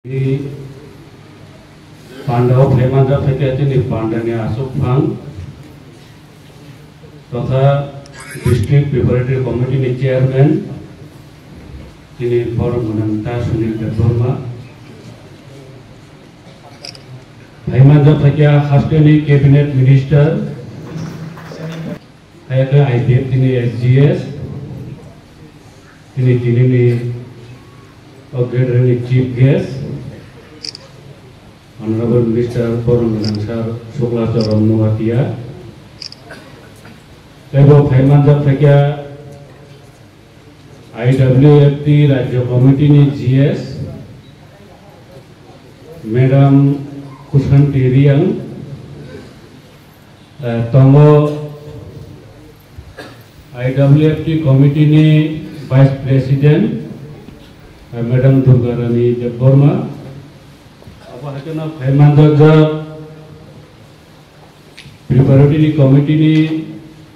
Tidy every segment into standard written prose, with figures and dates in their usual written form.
Di Pandau Pemanda PKT ni Pandanya Asupang totha District Preparatory Committee ni Chairman ini Forum Gunanta Sunil Deborma Pemanda PKT Hasteni Cabinet Minister ayatnya IPF ini SGS ini ni Ogredani Chief Guest Honorable Minister Forum Gunanta Sukla Charan Nuatia Ebo Pemanda PKT IWFT Rajya Committee ni GS Madam Kusanti Riang Tongo IWFT Committee ni Vice President Madam Durgarani Deborma apa hakana Pemanda Preparatory Committee ni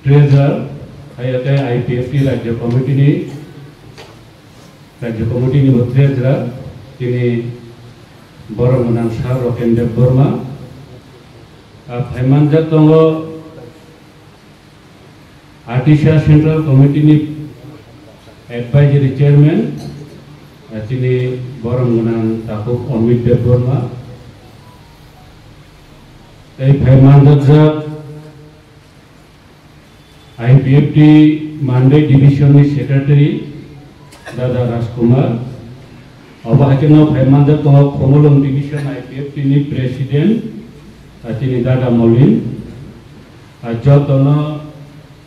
Treasurer ayatnya IPFT Rajya Committee ni Treasurer ini Forum Gunanta Roken Deborma Pemanda tongo Artisha Central Committee ni Advisory Chairman ini Forum Gunanta Omid Deborma Pemanda IPFT Mandai Division ni Secretary Dada Rajkumar Abahakena Pemanda tongo Komolong Division IPFT ni President ini Dada Molin Jotono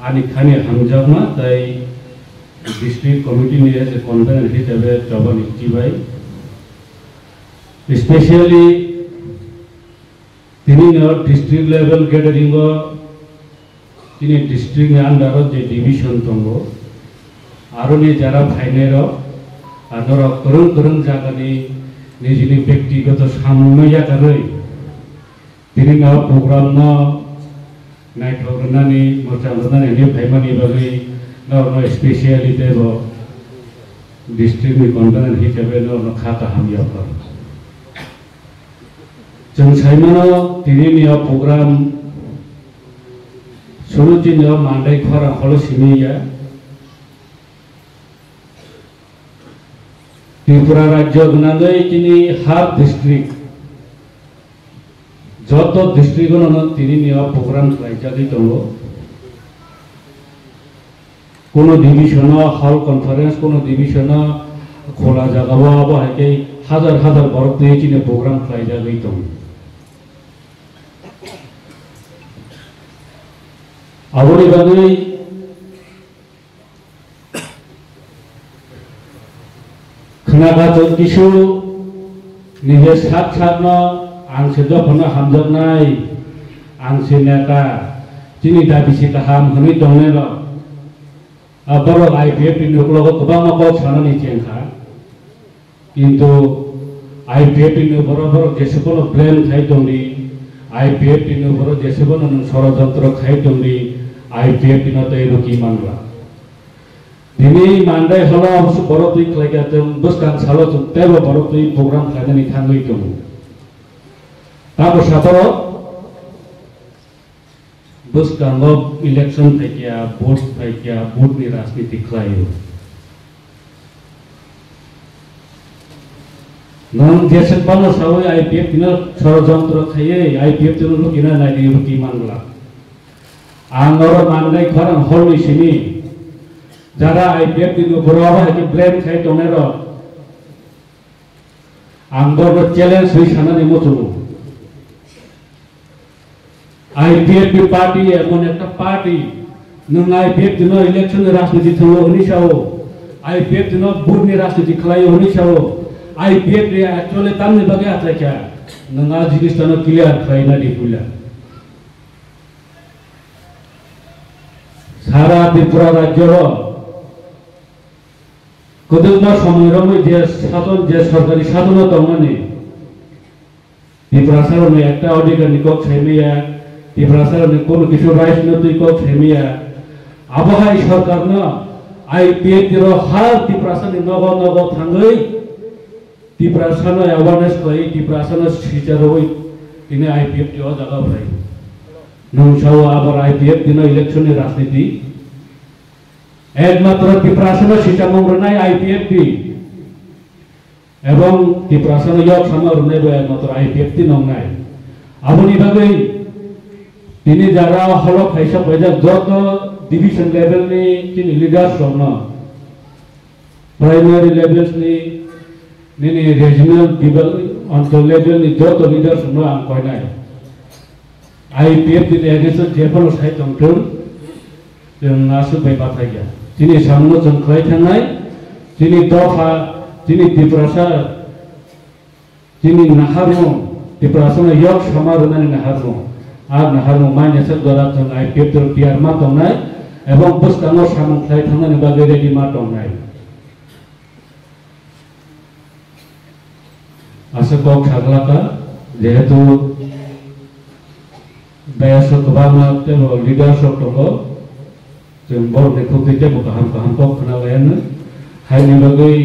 Anikhani Hamjama tai District Committee ni as a convener hitabe Chaban Ikjibai especially tini na district level gathering tini district ni under je division tongo aro ni jara phainero anora kurung jagani nijini byaktigoto samya karoi tini na program na night organi mochangana ni phaimani bagi no especially debo district ni convener hitabe no khata hamya kar jeng saimano tini ni program suruti ni mandai khara kholo simiya Tripura Rajya Gunandai tini half district joto district no tini ni program khlaijagi tongo কোনো division হল conference কোনো division খোলা জায়গা বাবা হাইকে হাজার হাজার বরফ দিয়ে চিনে প্রোগ্রাম খাই যাবেই তো আবরি বাঙালি খানাঘাত কিছু নিজের সাত সাত আংসে যখন হামজাবনাই আংসে নেতা তিনি দাবিসি কাহাম হনি দংনেল Borok IPF ini kalau kebang mau sana ni cengkah, কিন্তু IPF ini borok jasa kono plan khai dongdi, IPF ini borok jasa kono ষড়যন্ত্র khai dongdi, IPF ini tu eroki mangla. Ini mandai halo harus borok tu kelihatan tu, buskan salo tu, tapi borok tu program khai ni thanggui tu. Tapi satu बस Congo election फेकिया vote नि राजनीति खलायो none देशक Bano सावै IPF दिना षড়যন্ত্র खाये IPF दिनो लुकिना नायदि रुकि मानला आंगर माननाय खरां हलनि सिनि जारा आईपीएफ दिनो बराबा हाकि ब्लेम खाय तनेर आंगर चैलेंज होई सानानि मथुनु IPF party এমন একটা পার্টি নন IPF দিন ইলেকশন রাজনীতি থলো হনিসাও IPF দিন বুরনি রাজনীতি খলাই হনিসাও IPF রে অ্যাকচুয়ালি তামনি বাগে আতলাকা নঙ্গা জিনিসটা ক্লিয়ার খাইনা দিকুলা সারা ত্রিপুরা রাজ্যর কতগুলো সময়ের মধ্যে শাসন যে সরকারি শাসন তমানে ত্রিপুরা সরকার একটা অধিকার নিকক ছাইমিয়া Tripura ni kono kisu রাজনৈতিক ফেমিয়া আবহাই সরকার না IPF দিরো হাল Tripura ni নগ থাঙ্গই Tiprasana awareness koi tiprasana sijaroi ini IPF di jaga berai. Nung sawa abar IPF dino election ni rajniti. Ekmatra tiprasana sijarong renai IPF di. Ebong tiprasana yok sama renai bo ekmatra IPF di nong nai. Aboni bagai ini jara holok kaisa baja joto division level ni kini leaders romna. Primary levels ni nini regional level ni joto leaders no ang koi nai. IPF di agreement jepon sai tongtun yang nasu bai patai ya. Sini samno jengklai thangai, sini dofa, sini diprasa, sini naharmo, diprasa na yok samaruna ni naharmo. Ar naharmo mai nesa dora jeng IPF ter tiar ma tongnai, ebong pustango samklai thangai ni bagai ready ma tongnai. Asa kok saglaka jehetu bayasa kebangna telo leadership tolo jeng bor nekuk tite mo kaham kok kenalayan hai ni bagai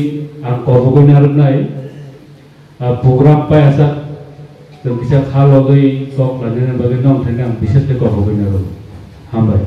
angko bagai narnai program pa asa jeng bisa khalo gai kok lanen bagai nong thengang bises te kok bagai naro hambai